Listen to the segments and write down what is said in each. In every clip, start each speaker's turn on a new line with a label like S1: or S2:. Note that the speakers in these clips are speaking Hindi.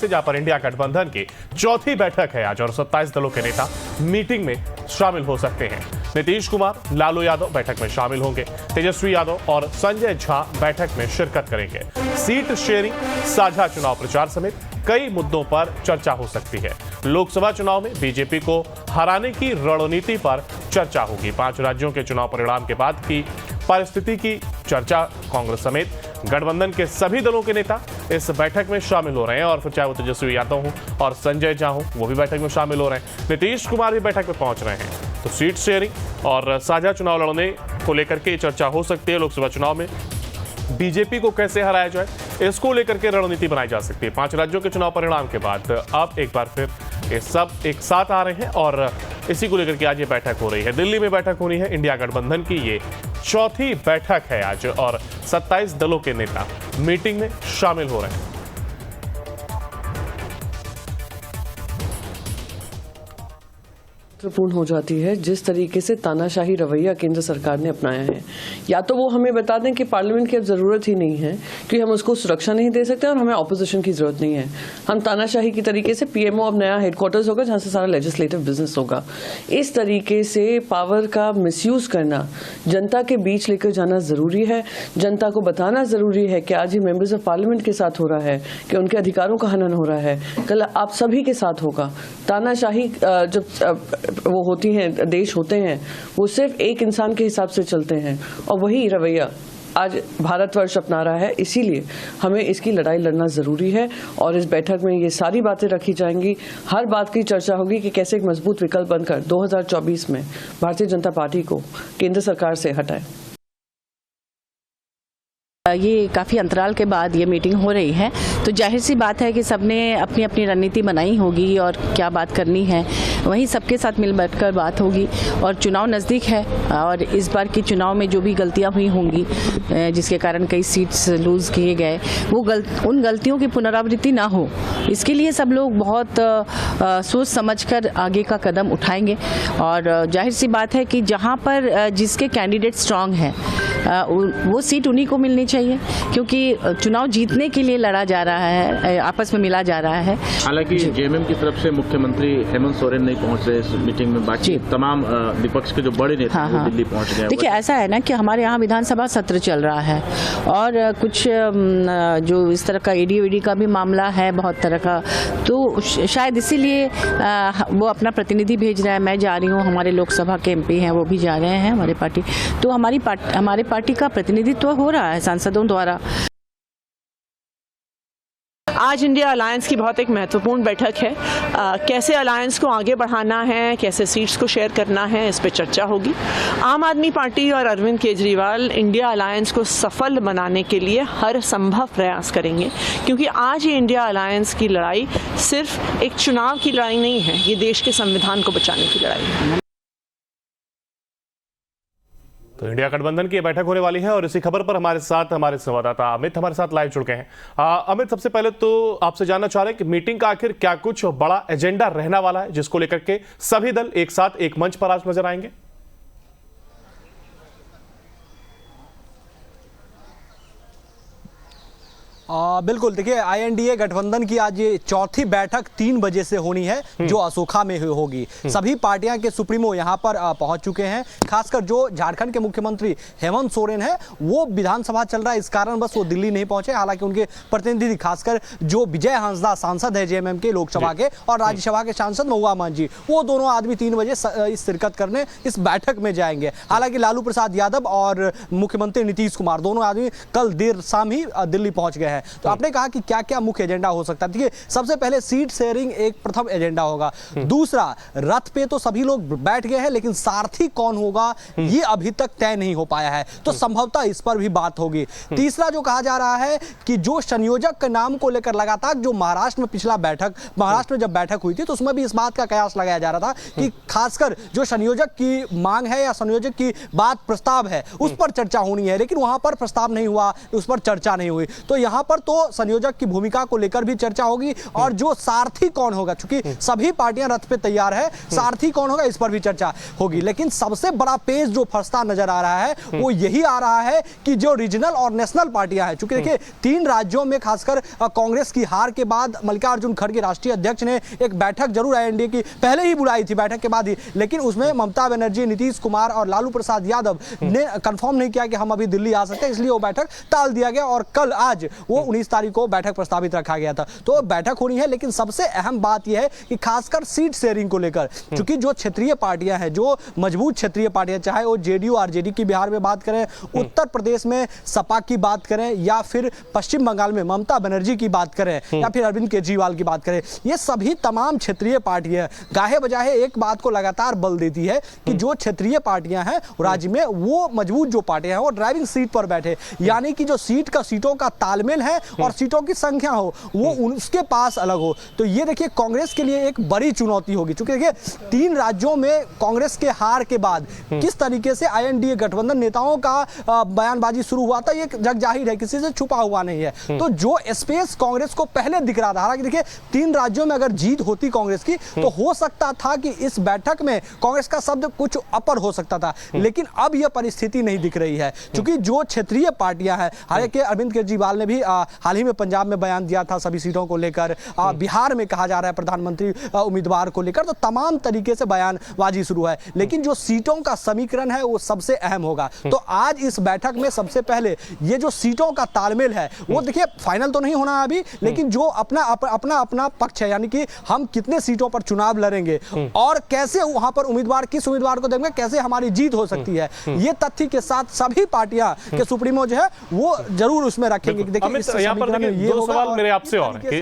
S1: जहां पर इंडिया गठबंधन की चौथी बैठक है आज और 27 दलों के नेता मीटिंग में शामिल हो सकते हैं। नीतीश कुमार, लालू यादव बैठक में शामिल होंगे। तेजस्वी यादव और संजय झा बैठक में शिरकत करेंगे। सीट शेयरिंग, साझा चुनाव प्रचार समेत कई मुद्दों पर चर्चा हो सकती है। लोकसभा चुनाव में बीजेपी को हराने की रणनीति पर चर्चा होगी। 5 राज्यों के चुनाव परिणाम के बाद की परिस्थिति की चर्चा कांग्रेस समेत गठबंधन के सभी दलों के नेता इस बैठक में शामिल हो रहे हैं और फिर चाहे वो तेजस्वी यादव हो और संजय झा हो, वो भी बैठक में शामिल हो रहे हैं। नीतीश कुमार भी बैठक में पहुंच रहे हैं। तो सीट शेयरिंग और साझा चुनाव लड़ने को लेकर के चर्चा हो सकती है। लोकसभा चुनाव में बीजेपी को कैसे हराया जाए, इसको लेकर के रणनीति बनाई जा सकती है। 5 राज्यों के चुनाव परिणाम के बाद अब एक बार फिर ये सब एक साथ आ रहे हैं और इसी को लेकर के आज ये बैठक हो रही है। दिल्ली में बैठक होनी है। इंडिया गठबंधन की ये चौथी बैठक है आज और 27 दलों के नेता मीटिंग में शामिल हो रहे हैं।
S2: महत्वपूर्ण हो जाती है जिस तरीके से तानाशाही रवैया केंद्र सरकार ने अपनाया है। या तो वो हमें बता दें कि पार्लियामेंट की अब जरूरत ही नहीं है कि हम उसको सुरक्षा नहीं दे सकते और हमें ऑपोजिशन की जरूरत नहीं है। हम तानाशाही की तरीके से पीएमओ अब नया हेडक्वार्टर्स होगा जहां से सारा लेजिस्लेटिव बिजनेस होगा। इस तरीके से पावर का मिसयूज करना जनता के बीच लेकर जाना जरूरी है। जनता को बताना जरूरी है कि आज ही मेंबर्स ऑफ पार्लियामेंट के साथ हो रहा है, कि उनके अधिकारों का हनन हो रहा है, कल आप सभी के साथ होगा। तानाशाही जब वो होती हैं, देश होते हैं, वो सिर्फ एक इंसान के हिसाब से चलते हैं और वही रवैया आज भारतवर्ष अपना रहा है। इसीलिए हमें इसकी लड़ाई लड़ना जरूरी है और इस बैठक में ये सारी बातें रखी जाएंगी। हर बात की चर्चा होगी कि कैसे एक मजबूत विकल्प बनकर 2024 में भारतीय जनता पार्टी को केंद्र सरकार से हटाए।
S3: ये काफ़ी अंतराल के बाद ये मीटिंग हो रही है, तो जाहिर सी बात है कि सबने अपनी अपनी रणनीति बनाई होगी और क्या बात करनी है वहीं सबके साथ मिल बैठकर बात होगी। और चुनाव नज़दीक है और इस बार की चुनाव में जो भी गलतियां हुई होंगी जिसके कारण कई सीट्स लूज़ किए गए, वो उन गलतियों की पुनरावृत्ति ना हो, इसके लिए सब लोग बहुत सोच समझकर आगे का कदम उठाएंगे। और जाहिर सी बात है कि जहाँ पर जिसके कैंडिडेट स्ट्रांग हैं वो सीट उन्हीं को मिलनी चाहिए, क्योंकि चुनाव जीतने के लिए लड़ा जा रहा है, आपस में मिला जा रहा है।
S4: हालांकि जेएमएम की तरफ से मुख्यमंत्री हेमंत सोरेन नहीं पहुंच रहे इस मीटिंग में, बाकी तमाम विपक्ष के जो बड़े नेता वो दिल्ली पहुंच गए।
S3: देखिए ऐसा है ना कि हमारे यहाँ विधानसभा सत्र चल रहा है और कुछ जो इस तरह का ईडी का भी मामला है बहुत तरह का, तो शायद इसीलिए वो अपना प्रतिनिधि भेज रहा है। मैं जा रही हूँ, हमारे लोकसभा के एमपी हैं वो भी जा रहे हैं हमारे पार्टी, तो हमारे पार्टी का प्रतिनिधित्व हो रहा है सांसदों द्वारा।
S5: आज इंडिया अलायंस की बहुत एक महत्वपूर्ण बैठक है। कैसे अलायंस को आगे बढ़ाना है, कैसे सीट्स को शेयर करना है, इस पे चर्चा होगी। आम आदमी पार्टी और अरविंद केजरीवाल इंडिया अलायंस को सफल बनाने के लिए हर संभव प्रयास करेंगे, क्योंकि आज ये इंडिया अलायंस की लड़ाई सिर्फ एक चुनाव की लड़ाई नहीं है, ये देश के संविधान को बचाने की लड़ाई है।
S1: तो इंडिया गठबंधन की बैठक होने वाली है और इसी खबर पर हमारे साथ हमारे संवाददाता अमित हमारे साथ लाइव जुड़ गए हैं। अमित, सबसे पहले तो आपसे जानना चाह रहे हैं कि मीटिंग का आखिर क्या कुछ बड़ा एजेंडा रहने वाला है जिसको लेकर के सभी दल एक साथ एक मंच पर आज नजर आएंगे?
S6: बिल्कुल, देखिए आईएनडीए गठबंधन की आज ये चौथी बैठक 3 बजे से होनी है जो अशोका में होगी। सभी पार्टियां के सुप्रीमो यहां पर पहुंच चुके हैं। खासकर जो झारखंड के मुख्यमंत्री हेमंत सोरेन है वो विधानसभा चल रहा है, इस कारण बस वो दिल्ली नहीं पहुंचे। हालांकि उनके प्रतिनिधि खासकर जो विजय हंसदा सांसद है जेएमएम के लोकसभा के और राज्यसभा के सांसद महुआ मांझी, वो दोनों आदमी 3 बजे शिरकत करने इस बैठक में जाएंगे। हालांकि लालू प्रसाद यादव और मुख्यमंत्री नीतीश कुमार दोनों आदमी कल देर शाम ही दिल्ली पहुंच गए हैं। तो आपने कहा कि क्या क्या मुख्य एजेंडा हो सकता है। देखिए सबसे पहले सीट शेयरिंग एक प्रथम एजेंडा होगा। दूसरा, रथ पे तो सभी लोग बैठ गए हैं लेकिन सारथी कौन होगा ये अभी तक तय नहीं हो पाया है, तो संभवतः इस पर भी बात होगी। तीसरा जो कहा जा रहा है कि जो संयोजक के नाम को लेकर लगातार जो महाराष्ट्र में महाराष्ट्र में जब बैठक हुई थी तो उसमें भी इस बात का कयास लगाया जा रहा था कि खासकर जो संयोजक की मांग है या संयोजक की बात प्रस्ताव है उस पर चर्चा होनी है, लेकिन वहां पर प्रस्ताव नहीं हुआ, उस पर चर्चा नहीं हुई। तो यहां पर तो संयोजक की भूमिका को लेकर भी चर्चा होगी और जो सारथी कौन होगा, क्योंकि सभी पार्टियां रथ पे तैयार है, सारथी कौन होगा इस पर भी चर्चा होगी। लेकिन सबसे बड़ा पेज जो फंसता नजर आ रहा है वो यही आ रहा है कि जो रीजनल और नेशनल पार्टियां हैं, चूंकि देखिए 3 राज्यों में खासकर कांग्रेस की हार के बाद मल्लिकार्जुन खड़गे राष्ट्रीय अध्यक्ष ने एक बैठक जरूर आईएनडीए की पहले ही बुलाई थी, बैठक के बाद ही, लेकिन उसमें ममता बनर्जी, नीतीश कुमार और लालू प्रसाद यादव ने कंफर्म नहीं किया कि हम अभी दिल्ली आ सकते हैं, इसलिए वो बैठक टाल दिया गया और कल आज वो 19 तारीख को बैठक प्रस्तावित रखा गया था। तो बैठक होनी है, लेकिन सबसे अहम बात यह है कि खासकर सीट शेयरिंग को लेकर, क्योंकि जो क्षेत्रीय पार्टियां हैं, जो मजबूत क्षेत्रीय पार्टियां, चाहे वो जेडीयू आरजेडी की बिहार में बात करें, उत्तर प्रदेश में सपा की बात करें या फिर पश्चिम बंगाल में ममता बनर्जी की बात करें या फिर अरविंद केजरीवाल की बात करें, ये सभी तमाम क्षेत्रीय पार्टियां गाहे बजाहे एक बात को लगातार बल देती है कि जो क्षेत्रीय पार्टियां हैं राज्य में, वो मजबूत जो पार्टियां हैं वो ड्राइविंग सीट पर बैठे, यानी कि जो सीटों का तालमेल है और सीटों की संख्या हो वो उसके पास अलग हो। तो ये देखिए कांग्रेस के लिए एक बड़ी चुनौती होगी, क्योंकि देखिए 3 राज्यों में कांग्रेस के हार के बाद किस तरीके से आईएनडीए गठबंधन नेताओं का बयानबाजी शुरू हुआ था, ये जग जाहिर है, किसी से छुपा हुआ नहीं है। तो जो स्पेस कांग्रेस को पहले दिख रहा था, हालांकि देखिए 3 राज्यों में अगर जीत होती कांग्रेस की तो हो सकता था कि इस बैठक में कांग्रेस का शब्द कुछ अपर हो सकता था, लेकिन अब यह परिस्थिति नहीं दिख रही है, क्योंकि जो क्षेत्रीय पार्टियां हैं, हालांकि अरविंद केजरीवाल ने भी हाल ही में पंजाब में बयान दिया था सभी सीटों को लेकर, बिहार में कहा जा रहा है प्रधानमंत्री उम्मीदवार को लेकर, तो तमाम तरीके से बयानबाजी शुरू है, लेकिन जो सीटों का समीकरण है वो सबसे अहम होगा। तो आज इस बैठक में सबसे पहले ये जो सीटों का तालमेल है वो देखिए फाइनल तो नहीं होना अभी, लेकिन जो अपना पक्ष है, यानी कि हम कितने सीटों पर चुनाव लड़ेंगे और कैसे वहां पर किस उम्मीदवार को देंगे, कैसे हमारी जीत हो सकती है, ये तथ्य के साथ सभी पार्टियां के सुप्रीमो जो है वो जरूर उसमें रखेंगे।
S1: देखिए यहाँ पर देखिए 2 सवाल मेरे आपसे और कि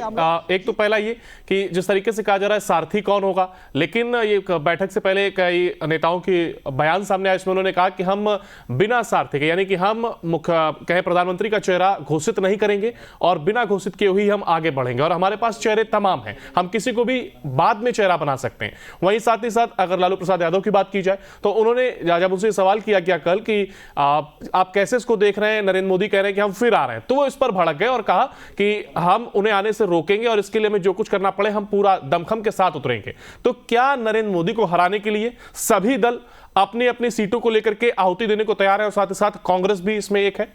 S1: एक तो पहला ये कि जिस तरीके से कहा जा रहा है सारथी कौन होगा, लेकिन ये बैठक से पहले कई नेताओं की बयान सामने आया, इसमें उन्होंने कहा कि हम बिना सारथी के, यानी कि हम कहे प्रधानमंत्री का चेहरा घोषित नहीं करेंगे और बिना घोषित किए हुए हम आगे बढ़ेंगे और हमारे पास चेहरे तमाम हैं, हम किसी को भी बाद में चेहरा बना सकते हैं। वहीं साथ ही साथ अगर लालू प्रसाद यादव की बात की जाए तो उन्होंने जब उनसे सवाल किया गया कल कि आप कैसे इसको देख रहे हैं, नरेंद्र मोदी कह रहे हैं कि हम फिर आ रहे हैं, तो वो इस पर भड़क गए और कहा कि हम उन्हें आने से रोकेंगे और इसके लिए हमें जो कुछ करना पड़े हम पूरा दमखम के साथ उतरेंगे। तो क्या नरेंद्र मोदी को हराने के लिए सभी दल अपनी अपनी सीटों को लेकर के आहुति देने को तैयार है और साथ ही साथ कांग्रेस भी इसमें एक है?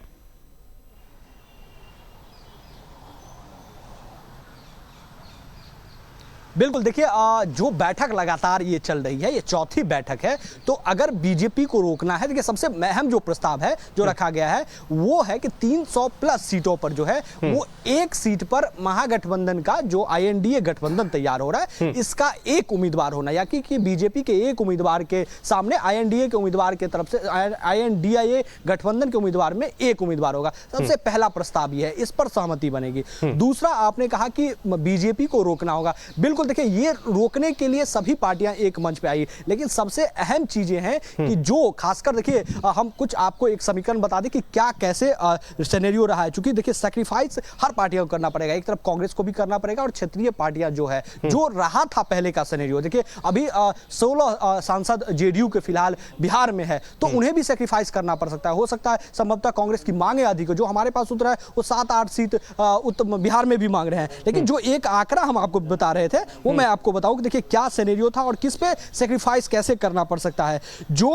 S6: बिल्कुल, देखिए जो बैठक लगातार ये चल रही है, ये चौथी बैठक है, तो अगर बीजेपी को रोकना है, देखिए सबसे अहम जो प्रस्ताव है जो रखा गया है वो है कि 300 प्लस सीटों पर जो है वो एक सीट पर महागठबंधन का जो आईएनडीए गठबंधन तैयार हो रहा है इसका एक उम्मीदवार होना, या कि बीजेपी के एक उम्मीदवार के सामने आईएनडीए के उम्मीदवार के तरफ से आईएनडीए गठबंधन के उम्मीदवार में एक उम्मीदवार होगा। सबसे पहला प्रस्ताव ये है, इस पर सहमति बनेगी। दूसरा, आपने कहा कि बीजेपी को रोकना होगा, बिल्कुल देखिए ये रोकने के लिए सभी पार्टियां एक मंच पे आई, लेकिन सबसे अहम चीजें हैं कि जो खासकर देखिए हम कुछ आपको एक समीकरण बता दें कि क्या कैसे सिनेरियो रहा है, क्योंकि देखिए सैक्रिफाइस हर पार्टियों को करना पड़ेगा, एक तरफ कांग्रेस को भी करना पड़ेगा और क्षेत्रीय पार्टियां जो है जो रहा था पहले का सिनेरियो, देखिए अभी 16 सांसद जेडीयू के फिलहाल बिहार में है, तो उन्हें भी सैक्रिफाइस करना पड़ सकता है, हो सकता है संभवतः कांग्रेस की मांगे अधिक हो, जो हमारे पास उतरा है वो 7-8 सीट बिहार में भी मांग रहे हैं, लेकिन जो एक आंकड़ा हम आपको बता रहे थे वो मैं आपको बताऊं कि देखिए क्या सिनेरियो था और किस पे सैक्रिफाइस कैसे करना पड़ सकता है। जो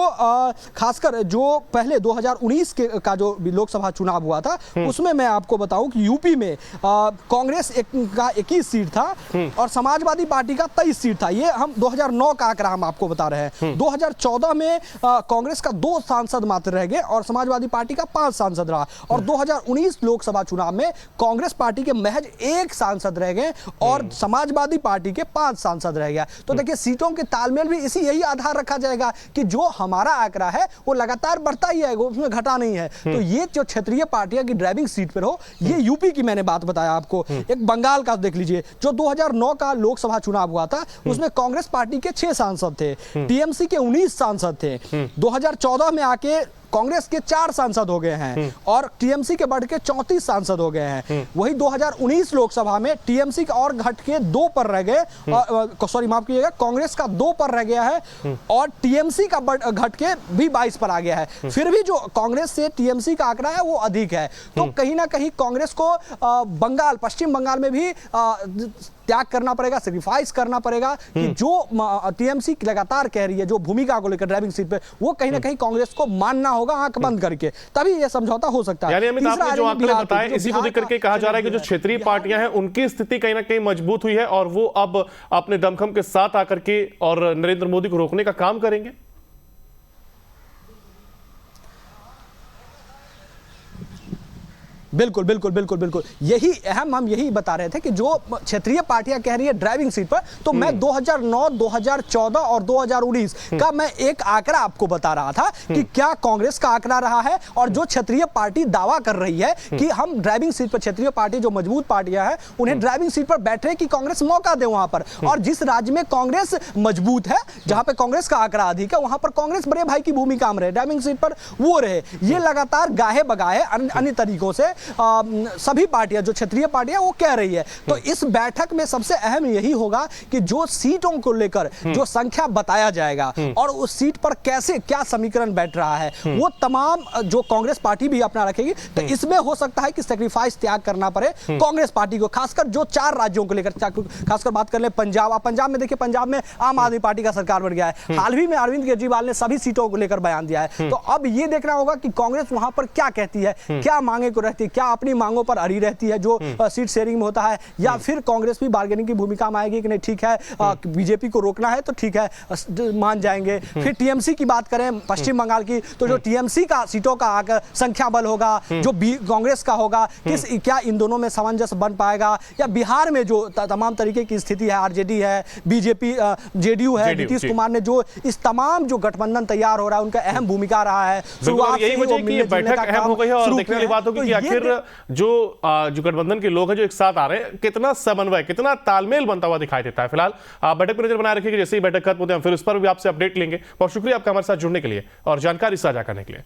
S6: खासकर जो पहले 2019 का जो लोकसभा चुनाव हुआ था उसमें मैं आपको बताऊं कि यूपी में कांग्रेस का 21 सीट था और समाजवादी पार्टी का 23 सीट था। ये हम 2009 का आंकड़ा हम आपको बता रहे हैं। 2014 में कांग्रेस का 2 सांसद मात्र रह गए और समाजवादी पार्टी का 5 सांसद रहा, और 2019 लोकसभा चुनाव में कांग्रेस पार्टी के महज 1 सांसद रह गए और समाजवादी पार्टी के 5 सांसद रह गया। तो देखिए सीटों के तालमेल भी यही आधार रखा जाएगा कि जो हमारा आंकड़ा है वो लगातार बढ़ता ही आएगा, उसमें घटा नहीं है। तो ये जो क्षेत्रीय पार्टियां की ड्राइविंग सीट पर हो, ये यूपी की मैंने बात बताया आपको। एक बंगाल का देख लीजिए, जो 2009 का लोकसभा चुनाव हुआ था उसमें कांग्रेस पार्टी के 6 सांसद थे, टीएमसी के 19 सांसद थे। 2014 में आके कांग्रेस के 4 सांसद हो गए हैं और टीएमसी के बढ़ के 34 सांसद हो गए हैं। वही 2019 लोकसभा में टीएमसी का और घट के 2 पर रह गए, सॉरी माफ कीजिएगा, कांग्रेस का 2 पर रह गया है और टीएमसी का घट के भी 22 पर आ गया है। फिर भी जो कांग्रेस से टीएमसी का आंकड़ा है वो अधिक है। तो कहीं ना कहीं कांग्रेस को पश्चिम बंगाल में भी त्याग करना पड़ेगा, सेक्रीफाइस करना पड़ेगा कि जो टीएमसी लगातार कह रही है जो भूमिका को लेकर ड्राइविंग सीट पे, वो कहीं ना कहीं कांग्रेस को मानना होगा आंख बंद करके, तभी ये समझौता हो सकता है।
S1: यानी अमित, आपने जो आंकड़े बताए इसी को देख करके कहा जा रहा है कि जो क्षेत्रीय पार्टियां हैं उनकी स्थिति कहीं ना कहीं मजबूत हुई है और वो अब अपने दमखम के साथ आकर के और नरेंद्र मोदी को रोकने का काम करेंगे।
S6: बिल्कुल बिल्कुल बिल्कुल बिल्कुल, यही अहम हम यही बता रहे थे कि जो क्षेत्रीय पार्टियां कह रही है ड्राइविंग सीट पर, तो मैं 2009, 2014 और 2019 का मैं एक आंकड़ा आपको बता रहा था कि क्या कांग्रेस का आंकड़ा रहा है और जो क्षेत्रीय पार्टी दावा कर रही है कि हम ड्राइविंग सीट पर, क्षेत्रीय पार्टी जो मजबूत पार्टियां हैं उन्हें ड्राइविंग सीट पर बैठने की कांग्रेस मौका दे वहां पर, और जिस राज्य में कांग्रेस मजबूत है, जहां पर कांग्रेस का आंकड़ा अधिक है, वहां पर कांग्रेस बड़े भाई की भूमिका में रहे, ड्राइविंग सीट पर वो रहे। ये लगातार गाहे बगाहे अन्य तरीकों से सभी पार्टियां, जो क्षेत्रीय पार्टियां, वो कह रही है। तो इस बैठक में सबसे अहम यही होगा कि जो सीटों को लेकर जो संख्या बताया जाएगा और उस सीट पर कैसे क्या समीकरण बैठ रहा है, वो तमाम जो कांग्रेस पार्टी भी अपना रखेगी। तो इसमें हो सकता है कि सेक्रीफाइस त्याग करना पड़े कांग्रेस पार्टी को, खासकर जो 4 राज्यों को लेकर, खासकर बात कर ले पंजाब। पंजाब में देखिए, पंजाब में आम आदमी पार्टी का सरकार बढ़ गया है। हाल ही में अरविंद केजरीवाल ने सभी सीटों को लेकर बयान दिया है। तो अब ये देखना होगा कि कांग्रेस वहां पर क्या कहती है, क्या मांगे को रहती है, क्या अपनी मांगों पर अड़ी रहती है जो सीट शेयरिंग में होता है, या फिर कांग्रेस भी बार्गेनिंग की भूमिका में आएगी कि नहीं ठीक है बीजेपी को रोकना है तो ठीक है मान जाएंगे। फिर टीएमसी की बात करें पश्चिम बंगाल की, तो जो टीएमसी का सीटों का संख्या बल होगा, जो कांग्रेस का होगा, क्या इन दोनों में सामंजस्य बन पाएगा, या बिहार में जो तमाम तरीके की स्थिति है, आरजेडी है, बीजेपी, जेडीयू है, नीतीश कुमार ने जो इस तमाम जो गठबंधन तैयार हो रहा है उनका अहम भूमिका रहा है।
S1: यही वजह कि ये बैठक अहम हो गई है और देखने वाली बात होगी कि आखिर जो गठबंधन के लोग हैं जो एक साथ आ रहे हैं, कितना समन्वय, कितना तालमेल बनता हुआ दिखाई देता है। फिलहाल आप बैठक पर नजर बनाए रखिए कि जैसे ही बैठक खत्म होती है हम फिर उस पर भी आपसे अपडेट लेंगे। बहुत शुक्रिया आपका हमारे साथ जुड़ने के लिए और जानकारी साझा करने के लिए।